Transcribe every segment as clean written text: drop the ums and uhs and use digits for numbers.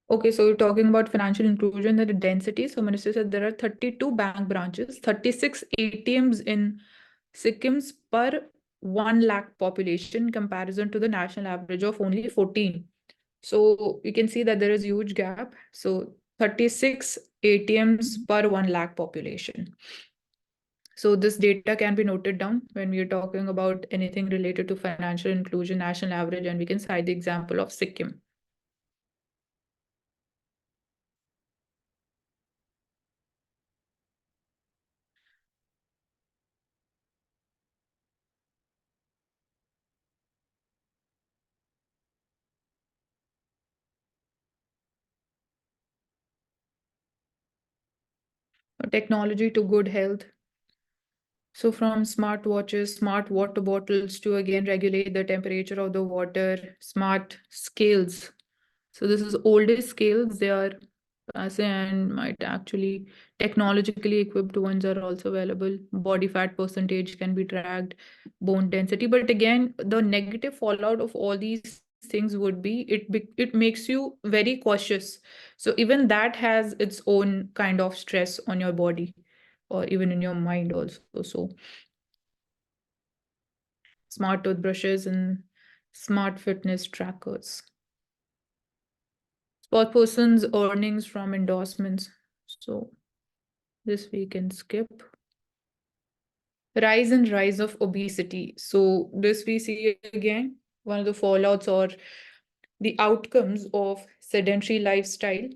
Okay, so you're talking about financial inclusion and the density. So Minister said there are 32 bank branches, 36 ATMs in Sikkim's per 1 lakh population in comparison to the national average of only 14. So you can see that there is a huge gap. So 36 ATMs per 1 lakh population. So this data can be noted down when we are talking about anything related to financial inclusion, national average, and we can cite the example of Sikkim. Technology to good health. So from smartwatches, smart water bottles to again regulate the temperature of the water, smart scales. So this is oldest scales. They are passe and might actually technologically equipped ones are also available. Body fat percentage can be tracked, bone density. But again, the negative fallout of all these things would be it makes you very cautious. So even that has its own kind of stress on your body or even in your mind also. So smart toothbrushes and smart fitness trackers. Sport person's earnings from endorsements. So this we can skip. Rise of obesity. So this we see again, one of the fallouts or the outcomes of sedentary lifestyle,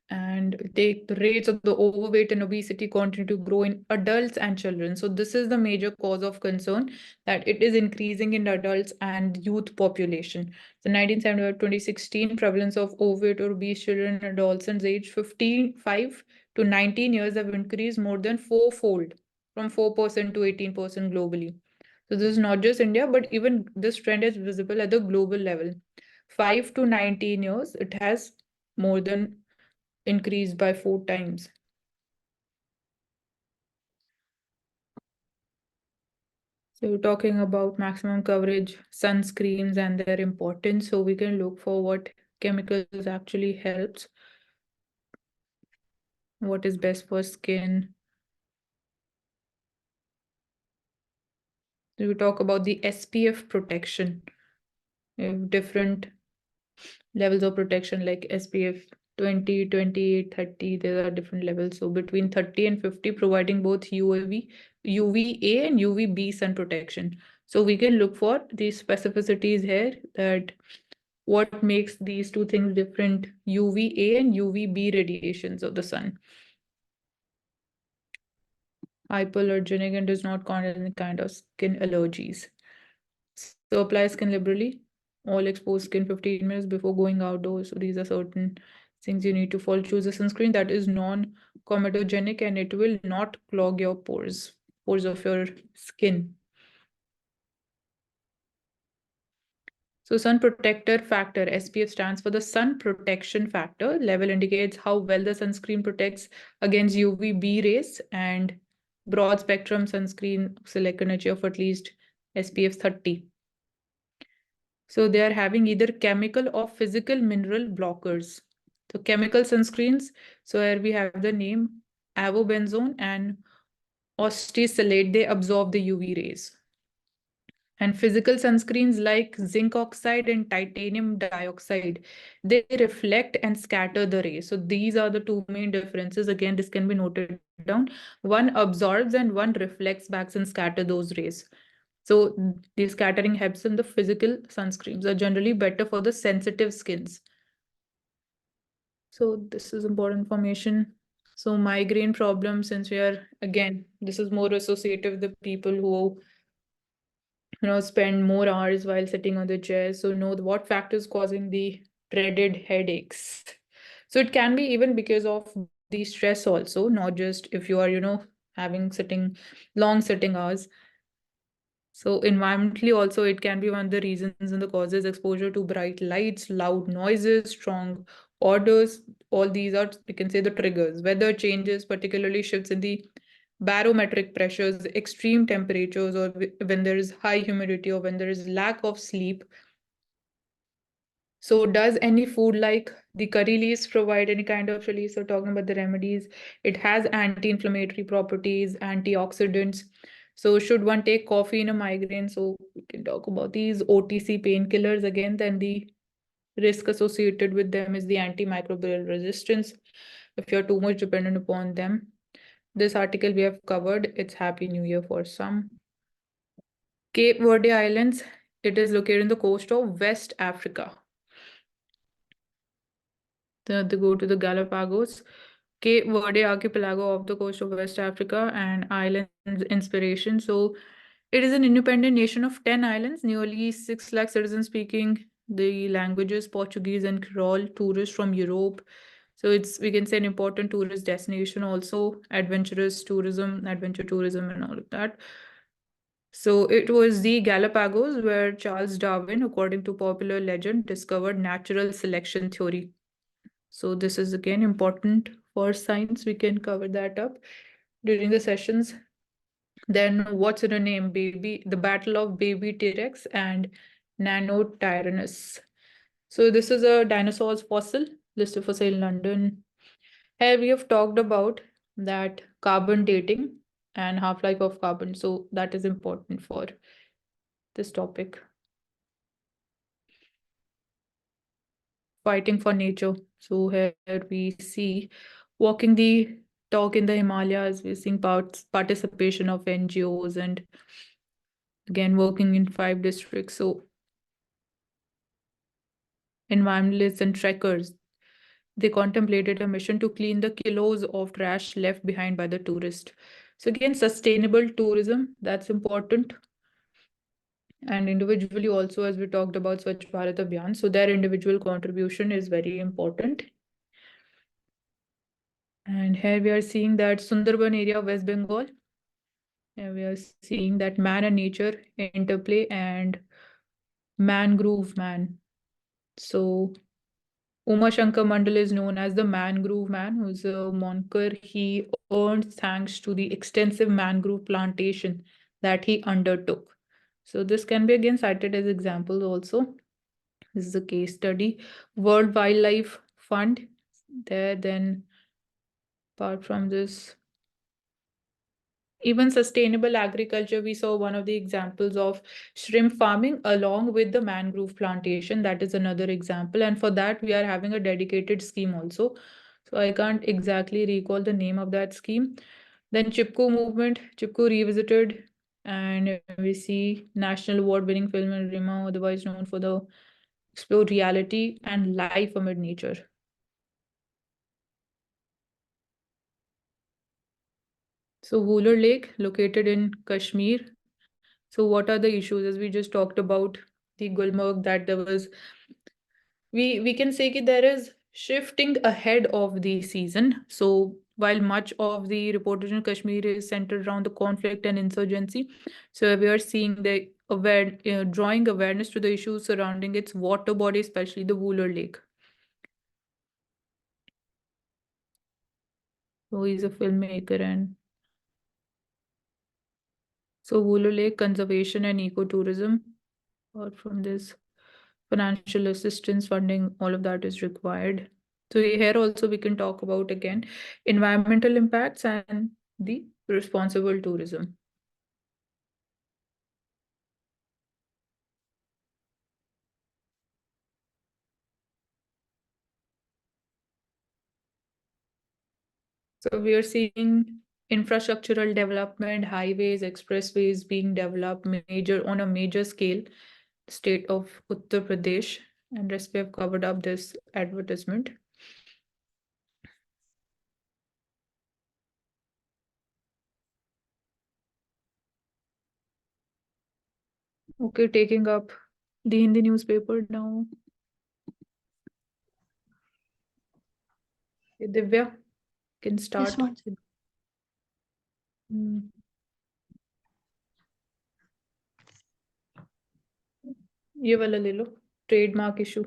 and the rates of the overweight and obesity continue to grow in adults and children. So this is the major cause of concern, that it is increasing in adults and youth population. So 1975 2016 prevalence of overweight or obese children and adolescents aged 5 to 19 years have increased more than fourfold, from 4% to 18% globally. So this is not just India, but even this trend is visible at the global level. 5 to 19 years, it has more than increased by 4 times. So we're talking about maximum coverage, sunscreens and their importance. So we can look for what chemicals actually helps, what is best for skin. So we talk about the SPF protection. We have different levels of protection like SPF 20, 28, 30. There are different levels. So between 30 and 50, providing both UVA and UVB sun protection. So we can look for these specificities here, that what makes these two things different, UVA and UVB radiations of the sun. Hypoallergenic and does not cause any kind of skin allergies. So apply skin liberally. All exposed skin 15 minutes before going outdoors. So these are certain things you need to follow. Choose a sunscreen that is non-comedogenic and it will not clog your pores of your skin. So sun protector factor, SPF stands for the sun protection factor. Level indicates how well the sunscreen protects against UVB rays, and broad spectrum sunscreen select energy of at least SPF 30. So they are having either chemical or physical mineral blockers. So chemical sunscreens, so here we have the name avobenzone and osteosalate, they absorb the UV rays. And physical sunscreens like zinc oxide and titanium dioxide, they reflect and scatter the rays. So these are the two main differences. Again, this can be noted down. One absorbs and one reflects back and scatter those rays. So the scattering helps in the physical sunscreens are generally better for the sensitive skins. So this is important information. So migraine problems, since we are, again, this is more associated with the people who spend more hours while sitting on the chair. So know what factors causing the dreaded headaches. So it can be even because of the stress also, not just if you are, having long sitting hours. So environmentally also, it can be one of the reasons and the causes: exposure to bright lights, loud noises, strong odors. All these are, we can say, the triggers. Weather changes, particularly shifts in the barometric pressures, extreme temperatures, or when there is high humidity or when there is lack of sleep. So does any food like the curry leaves provide any kind of relief? So talking about the remedies, it has anti-inflammatory properties, antioxidants. So should one take coffee in a migraine? So we can talk about these OTC painkillers again. Then the risk associated with them is the antimicrobial resistance. If you're too much dependent upon them. This article we have covered. It's Happy New Year for some. Cape Verde Islands. It is located in the coast of West Africa. They go to the Galapagos. Cape Verde archipelago off the coast of West Africa and islands inspiration. So it is an independent nation of 10 islands, nearly 6 lakh citizens speaking the languages Portuguese and Creole, tourists from Europe. So it's, we can say, an important tourist destination, also adventurous tourism, adventure tourism and all of that. So it was the Galapagos where Charles Darwin, according to popular legend, discovered natural selection theory. So this is again important for science. We can cover that up during the sessions. Then what's in a name? Baby, the Battle of Baby T-Rex and Nanotyrannus. So this is a dinosaur's fossil listed for sale in London. Here we have talked about that carbon dating and half-life of carbon. So that is important for this topic. Fighting for nature. So here we see walking the talk in the Himalayas. We're seeing participation of NGOs and again working in 5 districts. So environmentalists and trekkers, they contemplated a mission to clean the kilos of trash left behind by the tourist. So again, sustainable tourism, that's important. And individually also, as we talked about Swachh Bharat Abhiyan, so their individual contribution is very important. And here we are seeing that Sundarban area of West Bengal. And we are seeing that man and nature interplay and mangrove man. So Uma Shankar Mandal is known as the mangrove man, who's a moniker he earned thanks to the extensive mangrove plantation that he undertook. So this can be again cited as examples also. This is a case study. World Wildlife Fund. There then, apart from this, even sustainable agriculture, we saw one of the examples of shrimp farming along with the mangrove plantation. That is another example. And for that, we are having a dedicated scheme also. So I can't exactly recall the name of that scheme. Then Chipko movement, Chipko revisited, and we see national award-winning film in Rima, otherwise known for the explore reality and life amid nature. So Wooler Lake, located in Kashmir. So what are the issues? As we just talked about the Gulmarg, that there was, we can say that there is shifting ahead of the season. So while much of the reportage in Kashmir is centered around the conflict and insurgency, so we are seeing the drawing awareness to the issues surrounding its water body, especially the Wooler Lake. So he's a filmmaker, and so Wooler Lake conservation and ecotourism, or from this financial assistance funding, all of that is required. So here also we can talk about again environmental impacts and the responsible tourism. So we are seeing infrastructural development, highways, expressways being developed major on a major scale, state of Uttar Pradesh, and rest we have covered up this advertisement. Okay, taking up the Hindi newspaper now. Divya can This start. one. Hmm. ये वाला ले लो, trademark issue.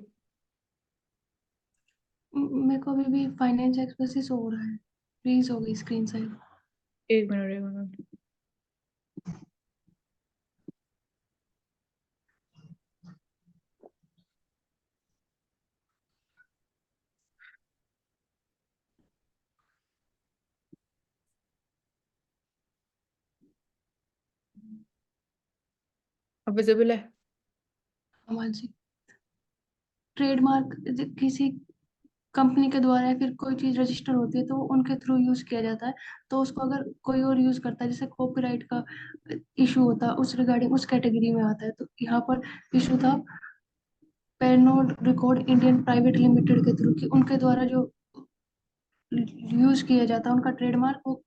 मेरे को अभी भी finance express ही show हो रहा है, फ्रीज हो गई स्क्रीन साइड। एक मिनट, एक मिनट। विजिबल है। मानसिक ट्रेडमार्क किसी कंपनी के द्वारा या फिर कोई चीज रजिस्टर होती है तो वो उनके थ्रू यूज किया जाता है। तो उसको अगर कोई और यूज करता है, जैसे कॉपीराइट का इशू होता है, उस रिगार्डिंग उस कैटेगरी में आता है। तो यहाँ पर इशू था पेनोड रिकॉर्ड इंडियन प्राइवेट लिमिटेड के थ्रू, कि उनके द्वारा जो यूज किया जाता है उनका ट्रेडमार्क, वो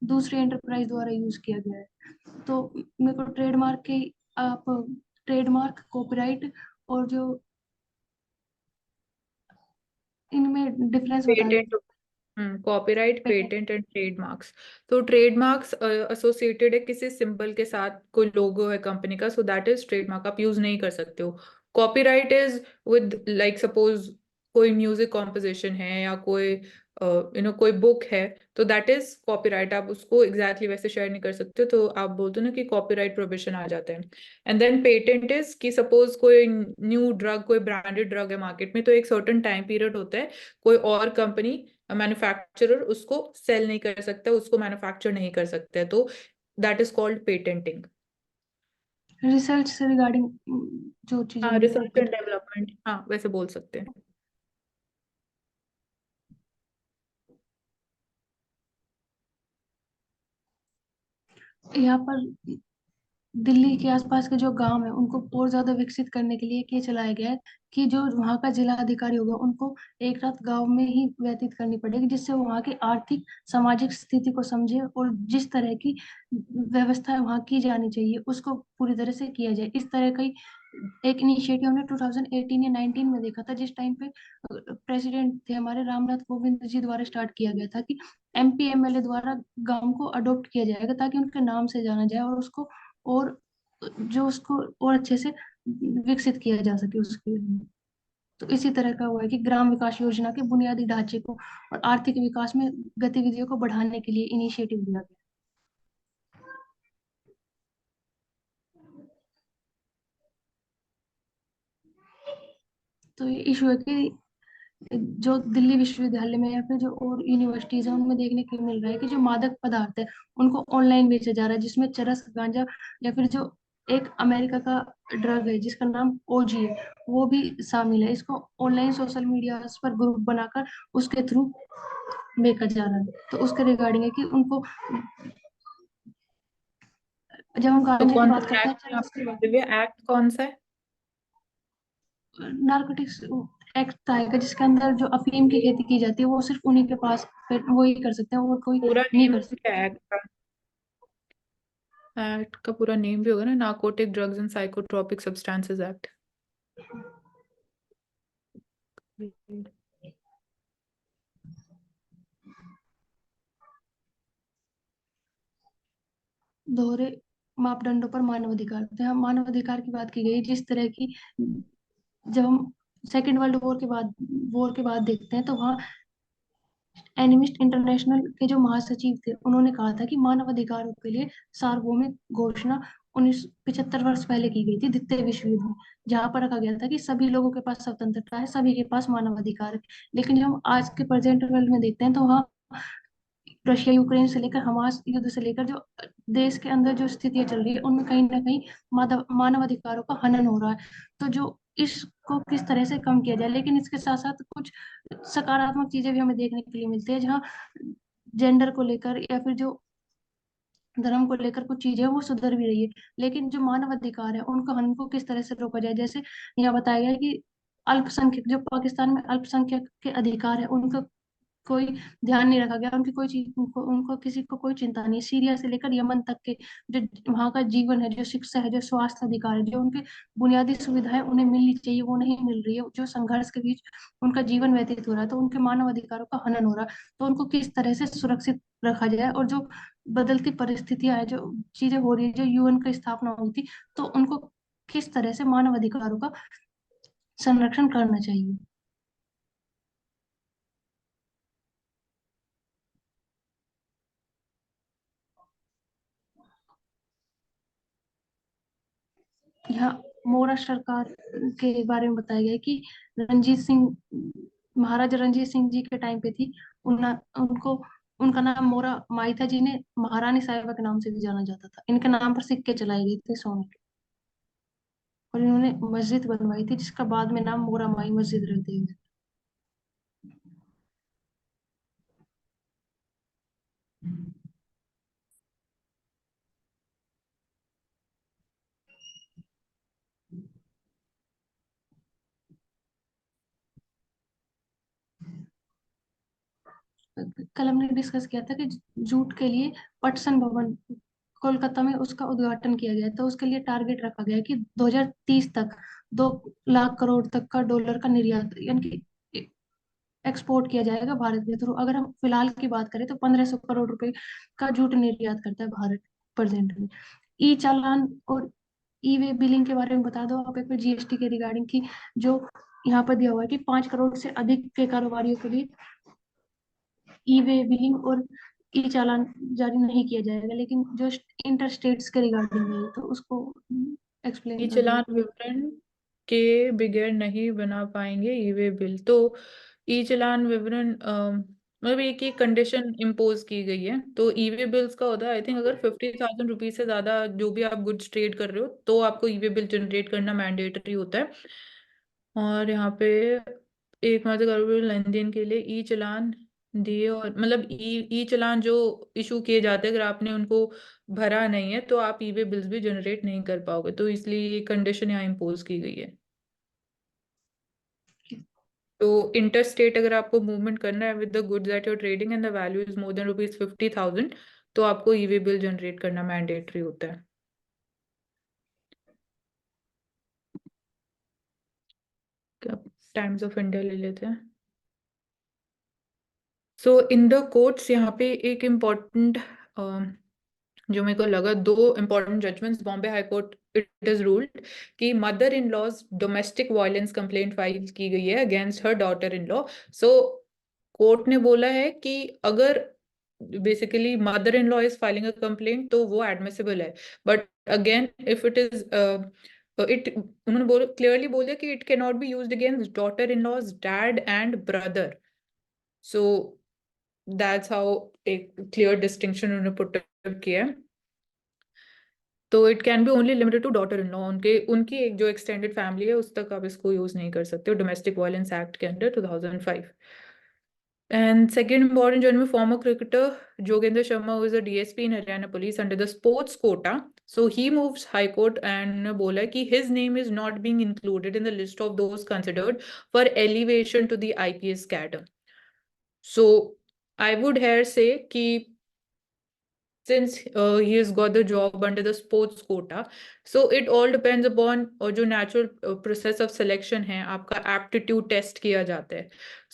दूसरी एंटरप्राइज द्वारा यूज किया गया है। तो मेरे को ट्रेडमार्क के आप ट्रेडमार्क, कॉपीराइट और जो इनमें डिफरेंस बता पेटेंट, दीजिए। Copyright, patent and trademarks. तो ट्रेडमार्क्स एसोसिएटेड है किसी सिंबल के साथ, कोई लोगो है कंपनी का, सो दैट इज ट्रेडमार्क, आप यूज नहीं कर सकते हो। Copyright is with like suppose कोई म्यूजिक कॉम्पोजिशन है या कोई कोई बुक है, तो दैट इज कॉपीराइट, आप उसको एग्जैक्टली वैसे शेयर नहीं कर सकते हो, तो आप बोलते हो ना कि कॉपीराइट प्रोविजन आ जाते हैं। एंड देन पेटेंट इज कि सपोज कोई न्यू ड्रग, कोई ब्रांडेड ड्रग है मार्केट में, तो एक सर्टन टाइम पीरियड होता है, कोई और कंपनी मैन्युफैक्चरर उसको सेल नहीं कर सकता, उसको मैन्युफैक्चर नहीं कर सकता है, तो that is called patenting. Research से रिगार्डिंग जो चीजें हाँ, होंगी वो रिसर्च एंड डेवलपमेंट, हाँ वैसे बोल सकते हैं। यहाँ पर दिल्ली के आसपास के जो गांव है उनको और ज्यादा विकसित करने के लिए ये चलाया गया है कि जो वहाँ का जिला अधिकारी होगा उनको एक रात गांव में ही व्यतीत करनी पड़ेगी, जिससे वो वहाँ की आर्थिक सामाजिक स्थिति को समझे और जिस तरह की व्यवस्था वहाँ की जानी चाहिए उसको पूरी तरह से किया जाए। इस तरह का ही एक इनिशिएटिव हमने 2018 या 19 में देखा था, जिस टाइम पे प्रेसिडेंट थे हमारे रामनाथ कोविंद जी द्वारा स्टार्ट किया गया था कि एमपी एमएलए द्वारा गांव को अडॉप्ट किया जाएगा ताकि उनके नाम से जाना जाए और उसको और जो उसको और अच्छे से विकसित किया जा सके उसके लिए। तो इसी तरह का हुआ है कि ग्राम विकास योजना के बुनियादी ढांचे को और आर्थिक विकास में गतिविधियों को बढ़ाने के लिए इनिशिएटिव लिया गया। तो ये इशू है कि जो दिल्ली विश्वविद्यालय में या फिर जो और यूनिवर्सिटीज है उनमें देखने को मिल रहा है कि जो मादक पदार्थ है उनको ऑनलाइन बेचा जा रहा है, जिसमें चरस, गांजा या फिर जो एक अमेरिका का ड्रग है जिसका नाम ओजी है वो भी शामिल है। इसको ऑनलाइन सोशल मीडिया पर ग्रुप बनाकर उसके थ्रू बेचा जा रहा है। तो उसके रिगार्डिंग है कि उनको, जब हम तो गांजे की कौन बात सा करते हैं, एक्ट में चरस आपको की बात, दिव्या, एक्ट कौन सा है? नारकोटिक्स एक्ट आएगा जिसके अंदर जो अफीम की खेती की जाती है वो सिर्फ उन्हीं के पास वो ही कर सकते हैं और कोई पूरा नहीं नेम कर क्या सकता। है एक्ट का? एक्ट का पूरा नेम भी होगा ना, narcotic drugs and psychotropic substances act. दोहरे मापदंडों पर मानवाधिकार, तो यहाँ मानवाधिकार की बात की गई जिस तरह की, जब हम सेकेंड वर्ल्ड वॉर के बाद देखते हैं तो वहाँ एनिमिस्ट इंटरनेशनल के जो महासचिव थे उन्होंने कहा था कि मानव अधिकारों के लिए सार्वभौमिक घोषणा 1975 वर्ष पहले की गई थी द्वितीय विश्व युद्ध में, जहां पर रखा गया था कि सभी लोगों के पास स्वतंत्रता है, सभी के पास मानव अधिकार है। लेकिन जब हम आज के प्रेजेंट वर्ल्ड में देखते हैं तो वहाँ रशिया यूक्रेन से लेकर हमास युद्ध से लेकर जो देश के अंदर जो स्थितियां चल रही है उनमें कहीं ना कहीं मानव अधिकारों का हनन हो रहा है। तो जो इसको किस तरह से कम किया जाए, लेकिन इसके साथ साथ कुछ सकारात्मक चीजें भी हमें देखने के लिए मिलती है, जहाँ जेंडर को लेकर या फिर जो धर्म को लेकर कुछ चीजें हैं, वो सुधर भी रही है। लेकिन जो मानव अधिकार है उनको हनन को किस तरह से रोका जाए, जैसे यहाँ बताया गया है कि अल्पसंख्यक जो पाकिस्तान में अल्पसंख्यक के अधिकार है उनका कोई ध्यान नहीं रखा गया, उनकी कोई चीज उनको किसी को कोई चिंता नहीं। सीरिया से लेकर यमन तक के जो वहाँ का जीवन है, जो शिक्षा है, जो स्वास्थ्य अधिकार है, जो उनके बुनियादी सुविधाएं उन्हें मिलनी चाहिए वो नहीं मिल रही है, जो संघर्ष के बीच उनका जीवन व्यतीत हो रहा है, तो उनके मानव अधिकारों का हनन हो रहा है। तो उनको किस तरह से सुरक्षित रखा जाए, और जो बदलती परिस्थितियां है, जो चीजें हो रही है, जो यूएन की स्थापना हुई थी, तो उनको किस तरह से मानव अधिकारों का संरक्षण करना चाहिए। यहाँ मोरा सरकार के बारे में बताया गया है कि रंजीत सिंह, महाराजा रंजीत सिंह जी के टाइम पे थी, उनको उनका नाम मोरा माई था, जिन्हें महारानी साहिबा के नाम से भी जाना जाता था। इनके नाम पर सिक्के चलाए गए थे सोने के। और इन्होंने मस्जिद बनवाई थी जिसका बाद में नाम मोरा माई मस्जिद रख दिया गया। कल हमने डिस्कस किया था कि जूट के लिए पटसन भवन कोलकाता में उसका उद्घाटन किया गया, तो उसके लिए टारगेट रखा गया है कि 2030 तक 2 लाख करोड़ तक का डॉलर का निर्यात यानी कि एक्सपोर्ट किया जाएगा भारत के थ्रू। अगर हम फिलहाल की बात करें तो 1500 करोड़ रुपए का जूट निर्यात करता है भारत प्रेजेंट में। ई चालान और ई वे बिलिंग के बारे में बता दो आप एक बार, जीएसटी के रिगार्डिंग की, जो यहाँ पर दिया हुआ है कि 5 करोड़ से अधिक के कारोबारियों के लिए ई वे बिलिंग और ई चालान जारी नहीं किया जाएगा, लेकिन जो इंटर स्टेट्स के रिगार्डिंग है तो उसको ई एक्सप्लेन कर दो। चालान विवरण के बगैर नहीं बना पाएंगे ई वे बिल। तो ई चालान विवरण मतलब एक ही कंडीशन इम्पोज की गई है। तो ई वे बिल्स का होता है आई थिंक अगर 50,000 रुपीज से ज्यादा जो भी आप गुड्स ट्रेड कर रहे हो तो आपको ई वे बिल जनरेट करना मैंडेटरी होता है। और यहाँ पे एक मात्र कारोबारी लेन देन के लिए ई चालान दिए, और मतलब ई चालान जो इशू किए जाते हैं अगर आपने उनको भरा नहीं है तो आप ई वे बिल्स भी जनरेट नहीं कर पाओगे, तो इसलिए ये कंडीशन यहाँ इम्पोज की गई है। तो इंटर स्टेट अगर आपको मूवमेंट करना है with the goods that your trading and the value is more than ₹50,000 तो आपको ई वे बिल जनरेट करना मैंडेटरी होता है। टाइम्स ऑफ इंडिया ले लेते हैं। सो इन द कोर्ट्स यहाँ पे एक इम्पॉर्टेंट जो मेरे को लगा, दो important judgments. Bombay high court it is ruled कि mother in law's domestic violence complaint file की गई है against her daughter in law. So court ने बोला है कि अगर basically mother in law is filing a complaint तो वो एडमिसिबल है, but again if it is it उन्होंने क्लियरली बोल दिया कि it can not be used against daughter in law's dad and brother. So that's how एक clear distinction उन्होंने put किया है। तो it can be only limited to daughter in law, उनके उनकी एक जो एक्सटेंडेड फैमिली है उस तक आप इसको यूज नहीं कर सकते हो डोमेस्टिक वायलेंस एक्ट के under 2005। And second important journey, former cricketer Jogendra Sharma was a DSP in Haryana Police under the sports quota. So he moves High Court and bola कि his name is not being included in the list of those considered for elevation to the IPS cadre. So I would here say कि since he has got the job under the sports quota, so it all depends upon और जो natural process of selection है आपका aptitude test किया जाता है,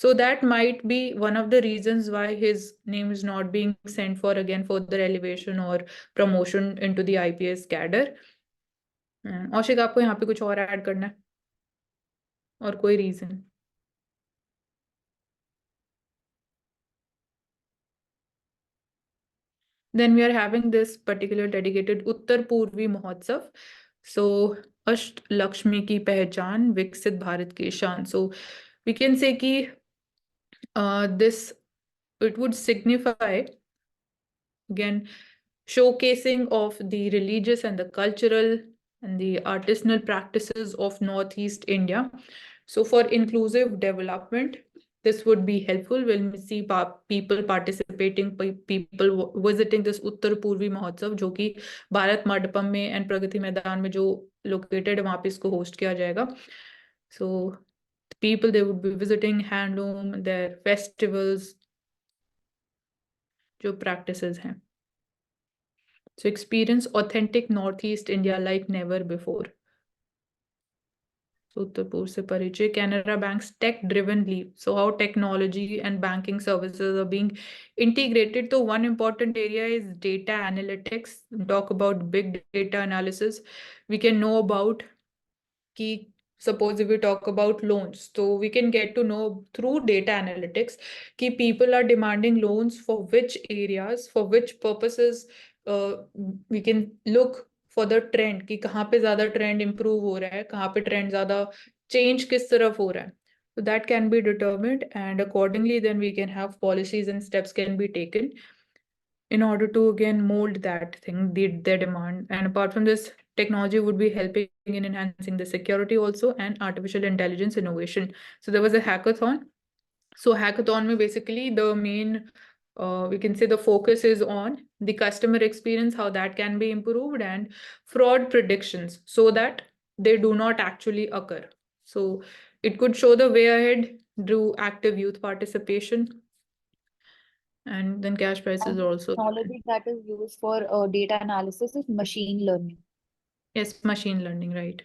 so that might be one of the reasons why his name is not being sent for again further elevation or promotion into the IPS cadre. औशिक आपको यहाँ पे कुछ और ऐड करना है और कोई reason? Then we are having this particular dedicated Uttar Purvi Mahotsav. So अष्ट लक्ष्मी की पहचान विकसित भारत की शान. So we can say कि this it would signify again showcasing of the religious and the cultural and the artisanal practices of Northeast India. So for inclusive development, this would be helpful when we see people participating, people visiting this Uttar Purvi Mahotsav, जो कि भारत मंडपम में and Pragati Maidan में जो located है वहां पे इसको host किया जाएगा. So people they would be visiting handloom, their festivals, जो practices हैं. So experience authentic Northeast India like never before. So उत्तर पूर्व से परिचय. Canara Bank's tech-driven leap. So how technology and banking services are being integrated. So one important area is data analytics. Talk about big data analysis. We can know about कि suppose if we talk about loans, so we can get to know through data analytics कि people are demanding loans for which areas, for which purposes. We can look for the trend कि कहाँ पे ज़्यादा trend improve हो रहा है, कहाँ पे trend ज़्यादा change किस तरफ हो रहा है. So that can be determined and accordingly then we can have policies and steps can be taken in order to again mold that thing, their demand. And apart from this, technology would be helping in enhancing the security also and artificial intelligence innovation. So there was a hackathon. So hackathon mein basically the main we can say the focus is on the customer experience, how that can be improved, and fraud predictions so that they do not actually occur. So it could show the way ahead through active youth participation, and then cash prices And also. technology that is used for data analysis is machine learning. Yes, machine learning, right.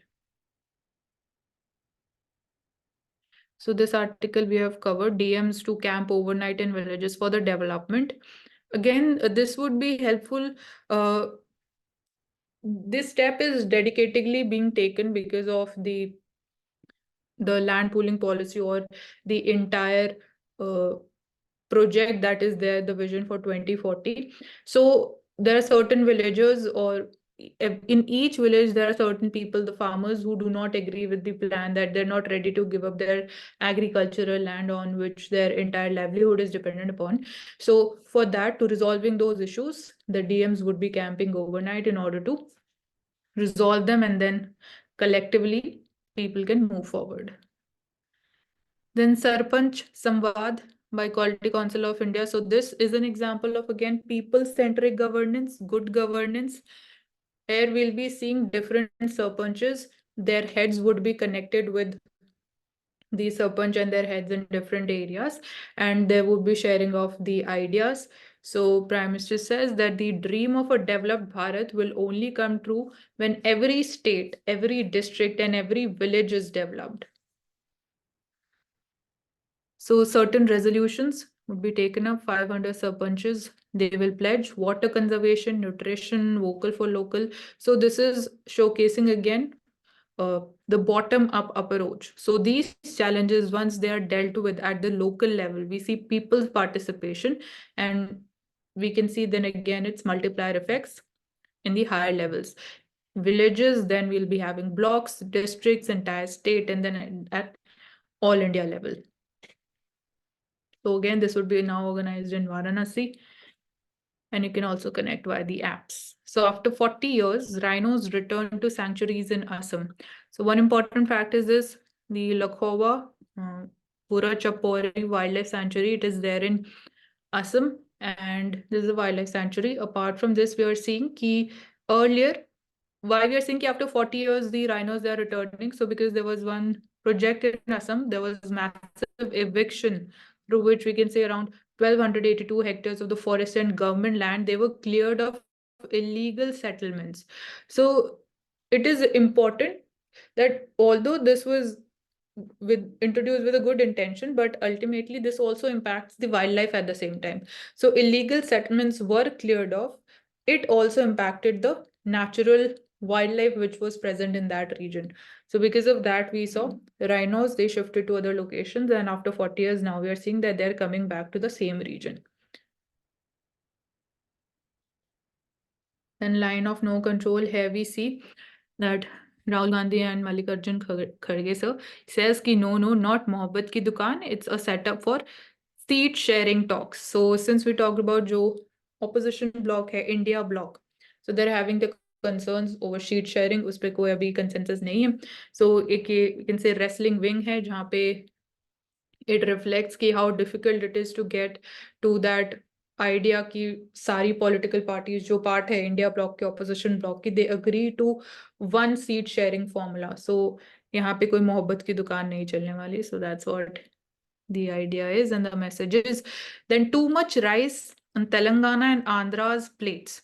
So this article we have covered DMs to camp overnight in villages for the development. Again, this would be helpful. This step is dedicatedly being taken because of the land pooling policy, or the entire uh, project that is there, the vision for 2040. So there are certain villagers, or in each village there are certain people, the farmers, who do not agree with the plan, that they're not ready to give up their agricultural land on which their entire livelihood is dependent upon. So for that, to resolving those issues, the DMs would be camping overnight in order to resolve them, and then collectively people can move forward. Then Sarpanch Samvad by Quality Council of India. So this is an example of again people-centric governance, good governance. Here we'll be seeing different sarpanches. Their heads would be connected with the sarpanch and their heads in different areas, and there would be sharing of the ideas. So Prime Minister says that the dream of a developed Bharat will only come true when every state, every district, and every village is developed. So certain resolutions would be taken up, 500 sarpanches. They will pledge water conservation, nutrition, vocal for local. So this is showcasing again the bottom up approach. So these challenges, once they are dealt with at the local level, we see people's participation, and we can see then again its multiplier effects in the higher levels. Villages, then we'll be having blocks, districts, entire state, and then at all India level. So again, this would be now organized in Varanasi, and you can also connect via the apps. So after 40 years, rhinos return to sanctuaries in Assam. So one important fact is this: the Lakhova Pura Chapori Wildlife Sanctuary. It is there in Assam, and this is a wildlife sanctuary. Apart from this, we are seeing ki earlier, why we are seeing ki after 40 years the rhinos, they are returning. So because there was one project in Assam, there was massive eviction, through which we can say around 1282 hectares of the forest and government land, they were cleared of illegal settlements. So it is important that although this was introduced with a good intention, but ultimately this also impacts the wildlife at the same time. So illegal settlements were cleared off. It also impacted the natural wildlife which was present in that region. So because of that, we saw rhinos, they shifted to other locations, and after 40 years now we are seeing that they're coming back to the same region. Then line of no control, here we see that Rahul Gandhi and Mallikarjun Kharge sir says ki no, not Mohabbat ki dukaan, it's a setup for seat sharing talks. So since we talked about jo opposition bloc hai, India bloc, so they're having the concerns over sheet sharing, उस पे कोई अभी consensus नहीं है. So एक ये we can say wrestling wing है जहाँ पे it reflects ki how difficult it is to get to that idea ki सारी political parties जो part है India bloc के opposition bloc की, they agree to one seat sharing formula. So यहाँ पे कोई मोहब्बत की दुकान नहीं चलने वाली. So that's what the idea is, and the message is. Then too much rice on Telangana and Andhra's plates.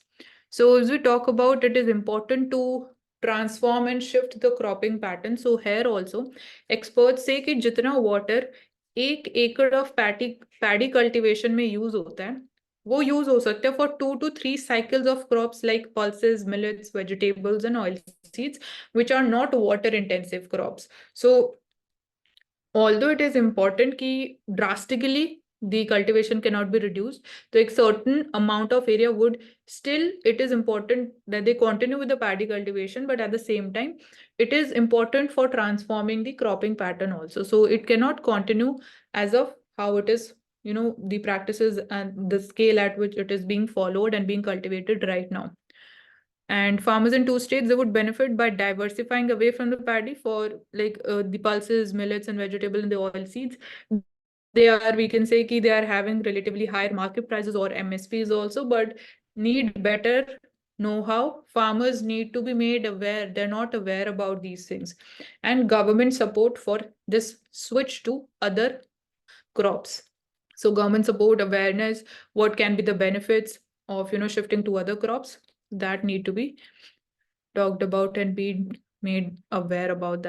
So as we talk about, it is important to transform and shift the cropping pattern. So here also, experts say कि जितना water 1 acre of paddy cultivation में use होता है, वो use हो सकता है for 2 to 3 cycles of crops like pulses, millets, vegetables, and oilseeds, which are not water intensive crops. So although it is important कि drastically the cultivation cannot be reduced, so a certain amount of area would still, it is important that they continue with the paddy cultivation, but at the same time it is important for transforming the cropping pattern also. So it cannot continue as of how it is the practices and the scale at which it is being followed and being cultivated right now. And farmers in two states, they would benefit by diversifying away from the paddy for like the pulses, millets, and vegetable and the oil seeds. They are, we can say, they are having relatively higher market prices or MSPs also, but need better know-how. Farmers need to be made aware. They're not aware about these things, and government support for this switch to other crops. So government support, awareness, what can be the benefits of shifting to other crops, that need to be talked about and be made aware about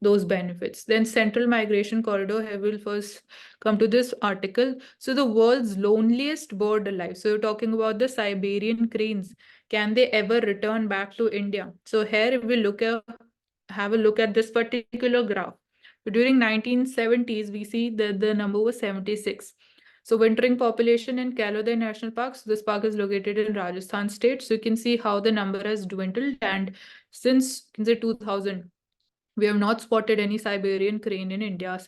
those benefits. Then central migration corridor, I will first come to this article. So the world's loneliest bird alive. So you're talking about the Siberian cranes. Can they ever return back to India? So here we have a look at this particular graph. So during 1970s, we see that the number was 76. So wintering population in Kalodai National Park. So this park is located in Rajasthan state. So you can see how the number has dwindled, and since say 2000, we have not spotted any Siberian crane in India.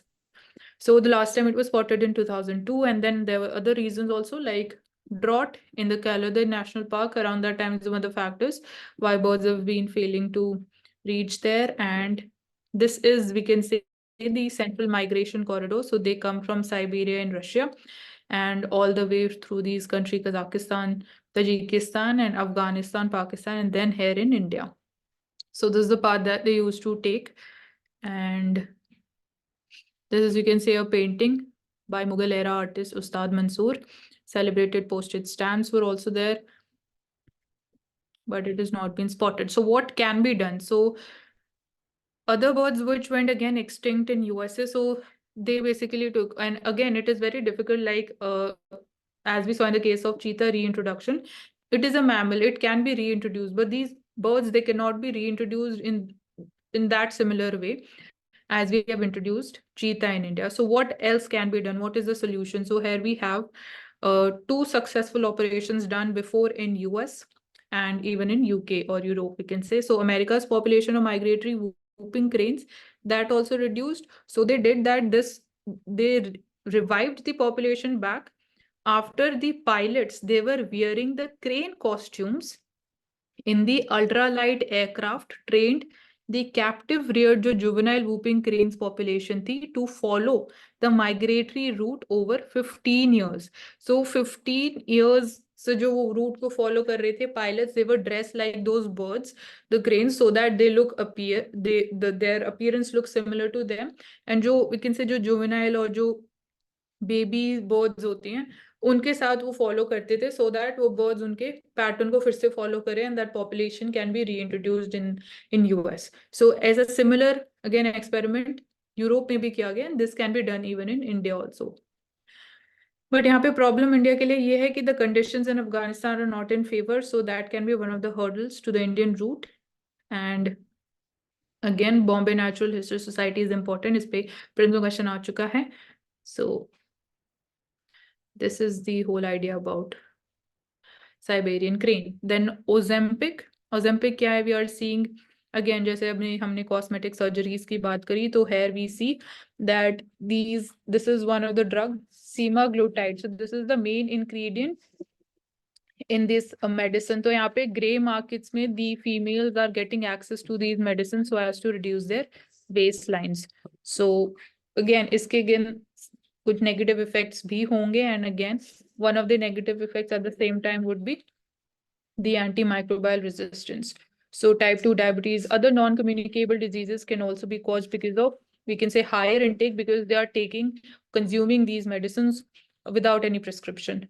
So the last time it was spotted in 2002, and then there were other reasons also, like drought in the Kalodai National Park. Around that time is one of the factors why birds have been failing to reach there. And this is, we can say, the central migration corridor. So they come from Siberia and Russia and all the way through these countries, Kazakhstan, Tajikistan, and Afghanistan, Pakistan, and then here in India. So this is the path that they used to take. And this is, you can say, a painting by Mughal era artist Ustad Mansoor. Celebrated postage stamps were also there, but it has not been spotted. So what can be done? So other birds which went again extinct in USA, so they basically took, and again, it is very difficult, like as we saw in the case of cheetah reintroduction, it is a mammal, it can be reintroduced, but these birds, they cannot be reintroduced in that similar way as we have introduced cheetah in India. So what else can be done? What is the solution? So here we have two successful operations done before in US and even in UK or Europe, we can say. So America's population of migratory whooping cranes, that also reduced. So they did that, they revived the population back after the pilots, they were wearing the crane costumes in the ultralight aircraft, trained the captive reared जो juvenile whooping cranes population थी to follow the migratory route over 15 years. So 15 years से जो वो route को follow कर रहे थे pilots, they were dressed like those birds, the cranes, so that their appearance looks similar to them. And जो we can say जो juvenile और जो बेबी बर्ड्स होती हैं उनके साथ वो फॉलो करते थे, सो दैट वो बर्ड्स उनके पैटर्न को फिर से फॉलो करें and that population can be reintroduced in US. So as a similar again experiment Europe में भी किया गया, and this can be done even in India also. But यहाँ पे प्रॉब्लम इंडिया के लिए ये है कि the conditions in Afghanistan are not in favour, so that can be one of the hurdles to the Indian route. And again Bombay natural history society is important, इस पे Prince question आ चुका है. सो this is the whole idea about Siberian crane. Then Ozempic क्या है? We are seeing again, जैसे हमने cosmetic surgeries की बात करी, तो here we see that this is one of the drug, semaglutide. So this is the main ingredient in this medicine. तो यहाँ पे gray markets में the females are getting access to these medicines so as to reduce their waistlines. So again, इसके again कुछ negative effects भी होंगे, and again one of the negative effects at the same time would be the antimicrobial resistance. So type 2 diabetes, other non-communicable diseases can also be caused because of, we can say, higher intake, because they are consuming these medicines without any prescription.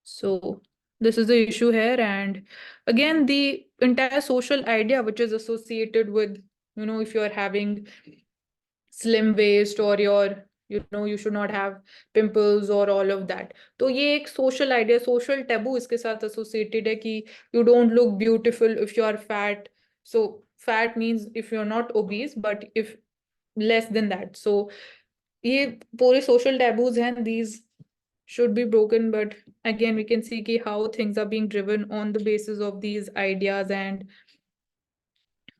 So this is the issue here. And again, the entire social idea which is associated with, if you're having slim waist or you should not have pimples or all of that. तो ये एक social idea, social taboo इसके साथ associated है कि you don't look beautiful if you are fat. So fat means if you're not obese, but if less than that. So ये पूरे social taboos हैं, these should be broken. But again, we can see कि how things are being driven on the basis of these ideas and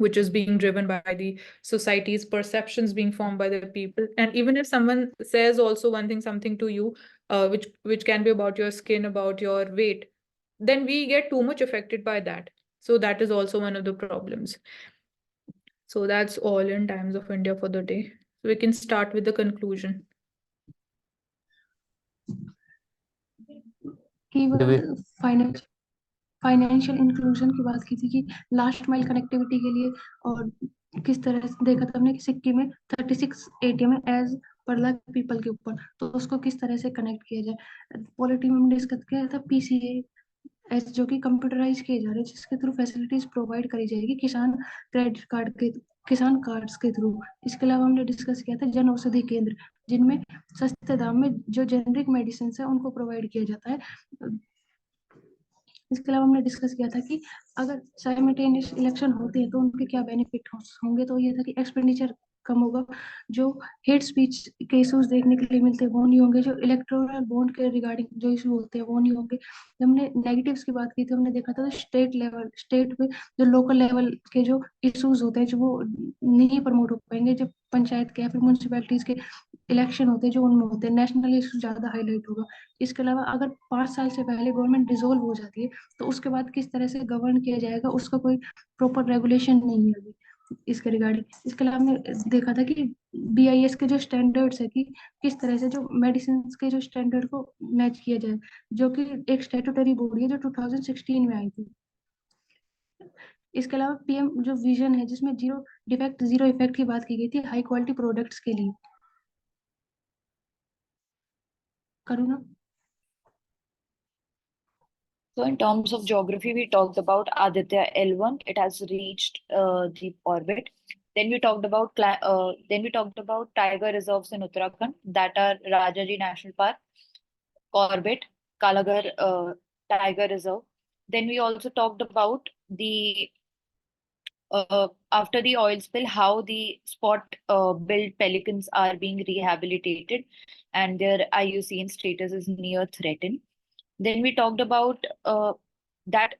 which is being driven by the society's perceptions being formed by the people. And even if someone says also one thing, something to you, which can be about your skin, about your weight, then we get too much affected by that. So that is also one of the problems. So that's all in Times of India for the day. So we can start with the conclusion. Keyword financial inclusion की बात की थी कि last mile connectivity के लिए, और किस तरह से देखा था हमने कि सिक्किम में 36 ATM as per lakh people के ऊपर, तो उसको किस तरह से कनेक्ट किया जाए। पॉलिटी में हमने डिस्कस किया था PCA एस, जो कि कंप्यूटराइज किए जा रहे हैं, जिसके थ्रू फैसिलिटीज प्रोवाइड करी जाएगी किसान कार्ड्स के थ्रू। इसके अलावा हमने डिस्कस किया था जन औषधि केंद्र, जिनमें सस्ते दाम में जो जेनरिक मेडिसिन है उनको प्रोवाइड किया जाता है। इसके अलावा हमने डिस्कस किया था कि अगर साइमल्टेनियस इलेक्शन होते हैं तो उनके क्या बेनिफिट होंगे। तो ये था कि एक्सपेंडिचर कम होगा, जो हेट स्पीच के इशूज देखने के लिए मिलते हैं वो नहीं होंगे, जो इलेक्टोरल बॉन्ड के रिगार्डिंग जो इशू होते हैं वो नहीं होंगे। जब हमने नेगेटिव्स की बात की थी, हमने देखा था स्टेट पे जो लोकल लेवल के जो इशूज होते हैं जो वो नहीं प्रमोट हो पाएंगे, जब पंचायत के या फिर म्यूनसिपैलिटीज के इलेक्शन होते हैं जो उनमें होते हैं, नेशनल इशू ज्यादा हाईलाइट होगा। इसके अलावा अगर 5 साल से पहले गवर्नमेंट डिसोल्व हो जाती है तो उसके बाद किस तरह से गवर्न किया जाएगा उसका कोई प्रॉपर रेगुलेशन नहीं है अभी इसके रिगार्डिंग। इसके अलावा हमने देखा था कि BIS के जो स्टैंडर्ड्स है कि किस तरह से जो मेडिसिन के जो स्टैंडर्ड को मैच किया जाए, जो कि एक स्टैट्यूटरी बॉडी है जो 2016 में आई थी। इसके अलावा PM जो विजन है जिसमें जीरो डिफेक्ट जीरो इफेक्ट की बात की गई थी हाई क्वालिटी प्रोडक्ट्स के लिए। करूँ ना? So in terms of geography, we talked about Aditya L1. It has reached the orbit. Then we talked about tiger reserves in Uttarakhand that are Rajaji National Park, Corbett, Kalagar Tiger Reserve. Then we also talked about the after the oil spill, how the spot built pelicans are being rehabilitated and their IUCN status is near threatened. Then we talked about that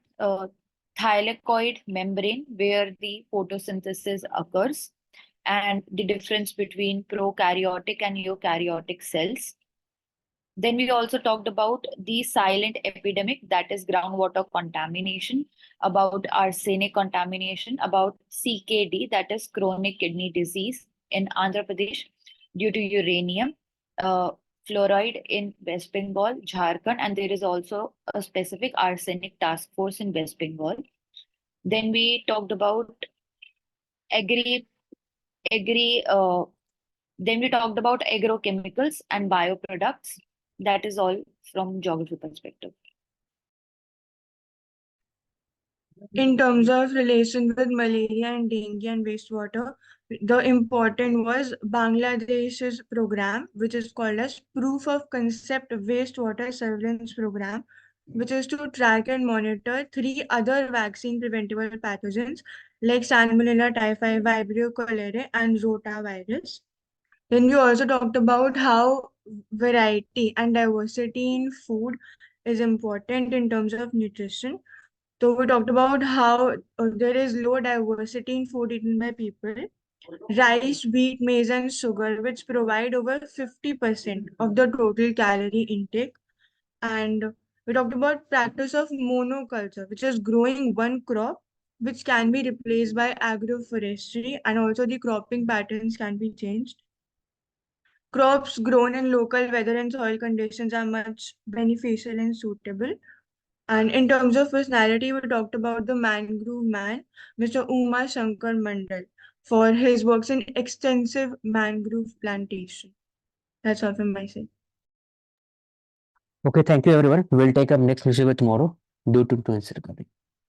thylakoid membrane where the photosynthesis occurs and the difference between prokaryotic and eukaryotic cells. Then we also talked about the silent epidemic, that is groundwater contamination, about arsenic contamination, about CKD, that is chronic kidney disease in Andhra Pradesh due to uranium, fluoride in West Bengal, Jharkhand, and there is also a specific arsenic task force in West Bengal. Then we talked about agri then we talked about agrochemicals and bioproducts. That is all from geography perspective. In terms of relation with malaria and dengue and wastewater, the important was Bangladesh's program, which is called as Proof of Concept Wastewater Surveillance Program, which is to track and monitor 3 other vaccine preventable pathogens like Salmonella typhi, Vibrio cholerae, and rotavirus. Then we also talked about how variety and diversity in food is important in terms of nutrition. So we talked about how there is low diversity in food eaten by people. Rice, wheat, maize, and sugar, which provide over 50% of the total calorie intake. And we talked about practice of monoculture, which is growing one crop, which can be replaced by agroforestry, and also the cropping patterns can be changed. Crops grown in local weather and soil conditions are much beneficial and suitable. And in terms of personality, we talked about the mangrove man, Mr. Uma Shankar Mandal, for his works in extensive mangrove plantation. That's all from my side. Okay, thank you everyone. We'll take up next newspaper tomorrow. Do to answer.